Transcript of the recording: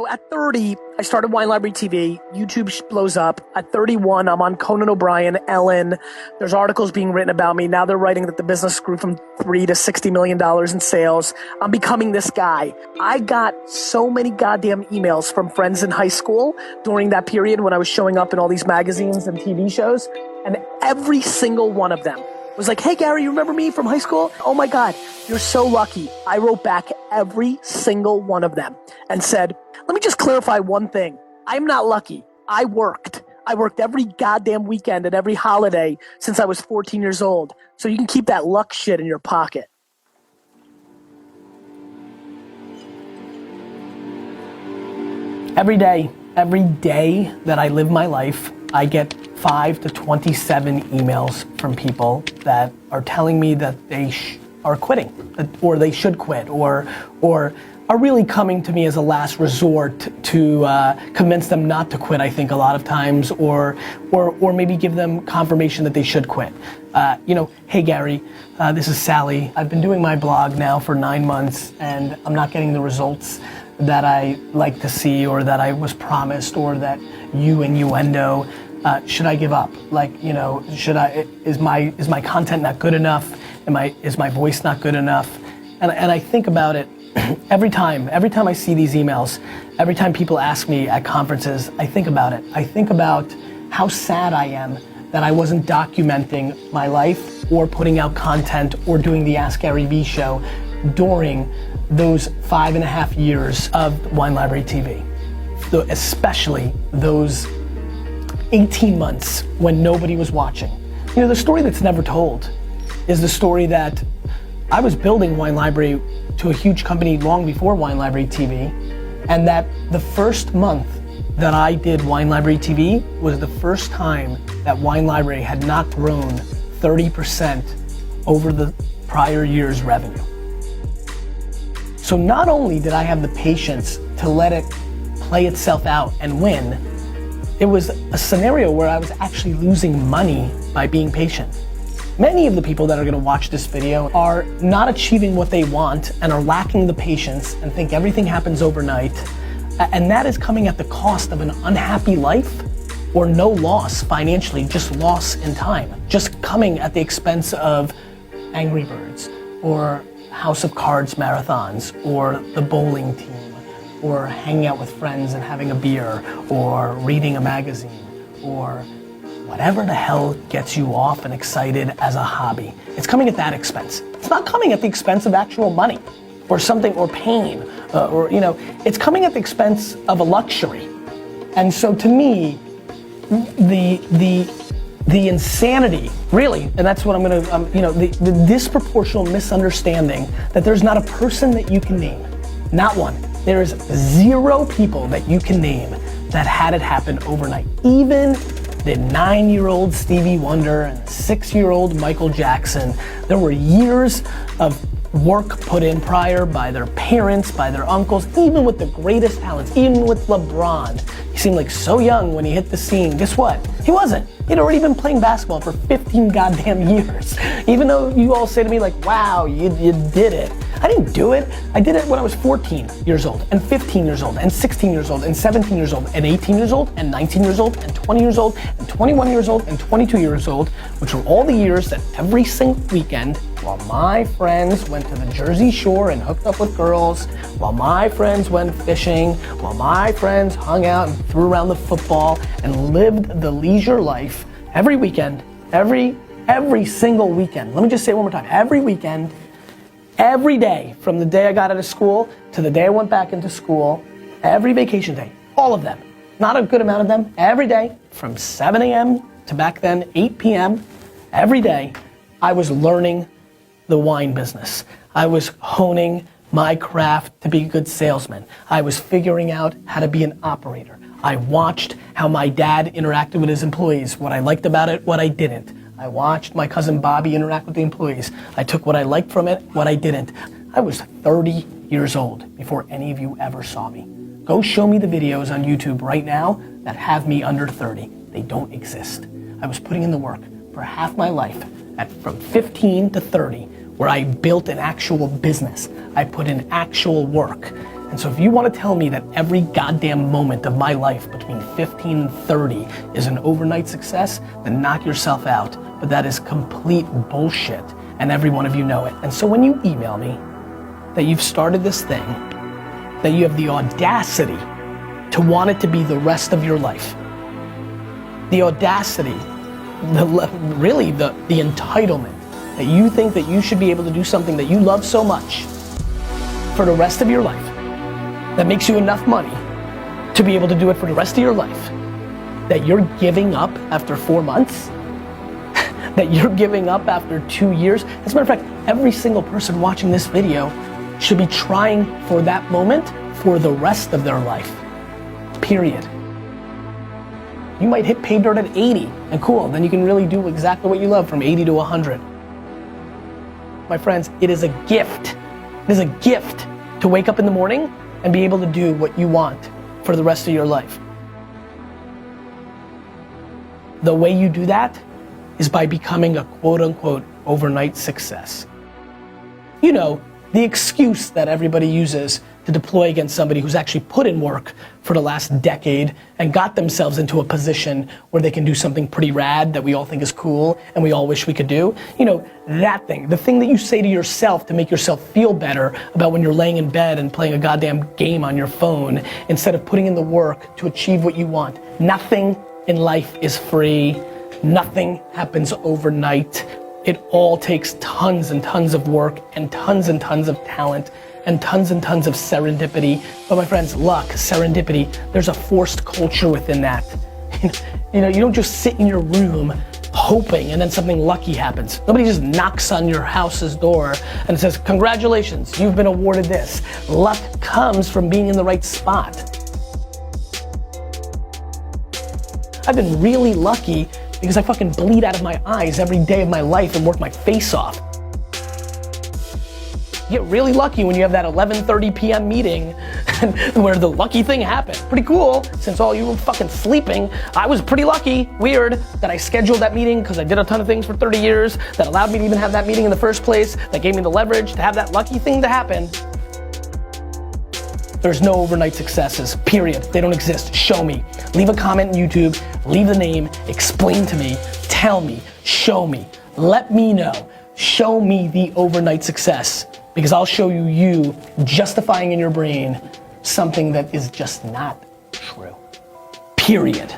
At 30, I started Wine Library TV. YouTube blows up. At 31, I'm on Conan O'Brien, Ellen. There's articles being written about me. Now they're writing that the business grew from $3 to $60 million in sales. I'm becoming this guy. I got so many goddamn emails from friends in high school during that period when I was showing up in all these magazines and TV shows. And every single one of them was like, hey, Gary, you remember me from high school? Oh my God, you're so lucky. I wrote back every single one of them and said, let me just clarify one thing. I'm not lucky. I worked. I worked every goddamn weekend and every holiday since I was 14 years old. So you can keep that luck shit in your pocket. Every day that I live my life, I get 5 to 27 emails from people that are telling me that they are quitting, or they should quit, or are really coming to me as a last resort to convince them not to quit, I think a lot of times, or maybe give them confirmation that they should quit. Hey Gary, this is Sally. I've been doing my blog now for 9 months and I'm not getting the results that I like to see or that I was promised or that you innuendo. Should I give up? Is my content not good enough? Is my voice not good enough? And I think about it every time I see these emails, every time people ask me at conferences, I think about it. I think about how sad I am that I wasn't documenting my life or putting out content or doing the Ask Gary Vee show during those 5.5 years of Wine Library TV. Especially those 18 months when nobody was watching. The story that's never told is the story that I was building Wine Library to a huge company long before Wine Library TV, and that the first month that I did Wine Library TV was the first time that Wine Library had not grown 30% over the prior year's revenue. So not only did I have the patience to let it play itself out and win, it was a scenario where I was actually losing money by being patient. Many of the people that are gonna watch this video are not achieving what they want and are lacking the patience and think everything happens overnight. And that is coming at the cost of an unhappy life or no loss financially, just loss in time. Just coming at the expense of Angry Birds or House of Cards marathons or the bowling team or hanging out with friends and having a beer or reading a magazine or whatever the hell gets you off and excited as a hobby. It's coming at that expense. It's not coming at the expense of actual money or something or pain it's coming at the expense of a luxury. And so to me, the insanity, really, and that's what I'm gonna, the disproportional misunderstanding that there's not a person that you can name, not one. There is 0 people that you can name that had it happen overnight. Even the 9-year-old Stevie Wonder and the 6-year-old Michael Jackson, there were years of work put in prior by their parents, by their uncles, even with the greatest talents, even with LeBron. He seemed like so young when he hit the scene. Guess what? He wasn't. He'd already been playing basketball for 15 goddamn years. Even though you all say to me like, wow, you did it. I didn't do it. I did it when I was 14 years old, and 15 years old, and 16 years old, and 17 years old, and 18 years old, and 19 years old, and 20 years old, and 21 years old, and 22 years old, which were all the years that every single weekend, while my friends went to the Jersey Shore and hooked up with girls, while my friends went fishing, while my friends hung out and threw around the football and lived the leisure life, every weekend, every single weekend. Let me just say it one more time. Every weekend, every day, from the day I got out of school to the day I went back into school, every vacation day, all of them, not a good amount of them, every day, from 7 a.m. to back then 8 p.m., every day, I was learning the wine business. I was honing my craft to be a good salesman. I was figuring out how to be an operator. I watched how my dad interacted with his employees, what I liked about it, what I didn't. I watched my cousin Bobby interact with the employees. I took what I liked from it, what I didn't. I was 30 years old before any of you ever saw me. Go show me the videos on YouTube right now that have me under 30. They don't exist. I was putting in the work for half my life, from 15 to 30, where I built an actual business. I put in actual work. And so if you want to tell me that every goddamn moment of my life between 15 and 30 is an overnight success, then knock yourself out. But that is complete bullshit, and every one of you know it. And so when you email me that you've started this thing, that you have the audacity to want it to be the rest of your life, the audacity, really the entitlement, that you think that you should be able to do something that you love so much for the rest of your life, that makes you enough money to be able to do it for the rest of your life, that you're giving up after 4 months, that you're giving up after 2 years. As a matter of fact, every single person watching this video should be trying for that moment for the rest of their life, period. You might hit pay dirt at 80, and cool, then you can really do exactly what you love from 80 to 100. My friends, it is a gift. It is a gift to wake up in the morning and be able to do what you want for the rest of your life. The way you do that is by becoming a quote unquote overnight success. You know, the excuse that everybody uses to deploy against somebody who's actually put in work for the last decade and got themselves into a position where they can do something pretty rad that we all think is cool and we all wish we could do. You know, that thing, the thing that you say to yourself to make yourself feel better about when you're laying in bed and playing a goddamn game on your phone instead of putting in the work to achieve what you want. Nothing in life is free. Nothing happens overnight. It all takes tons and tons of work and tons of talent and tons of serendipity. But my friends, luck, serendipity, there's a forced culture within that. You know, you don't just sit in your room hoping and then something lucky happens. Nobody just knocks on your house's door and says, congratulations, you've been awarded this. Luck comes from being in the right spot. I've been really lucky because I fucking bleed out of my eyes every day of my life and work my face off. You get really lucky when you have that 11:30 p.m. meeting where the lucky thing happened. Pretty cool, since all you were fucking sleeping. I was pretty lucky, weird, that I scheduled that meeting because I did a ton of things for 30 years that allowed me to even have that meeting in the first place, that gave me the leverage to have that lucky thing to happen. There's no overnight successes, period. They don't exist. Show me. Leave a comment on YouTube, leave the name, explain to me, tell me, show me, let me know. Show me the overnight success, because I'll show you justifying in your brain something that is just not true. Period.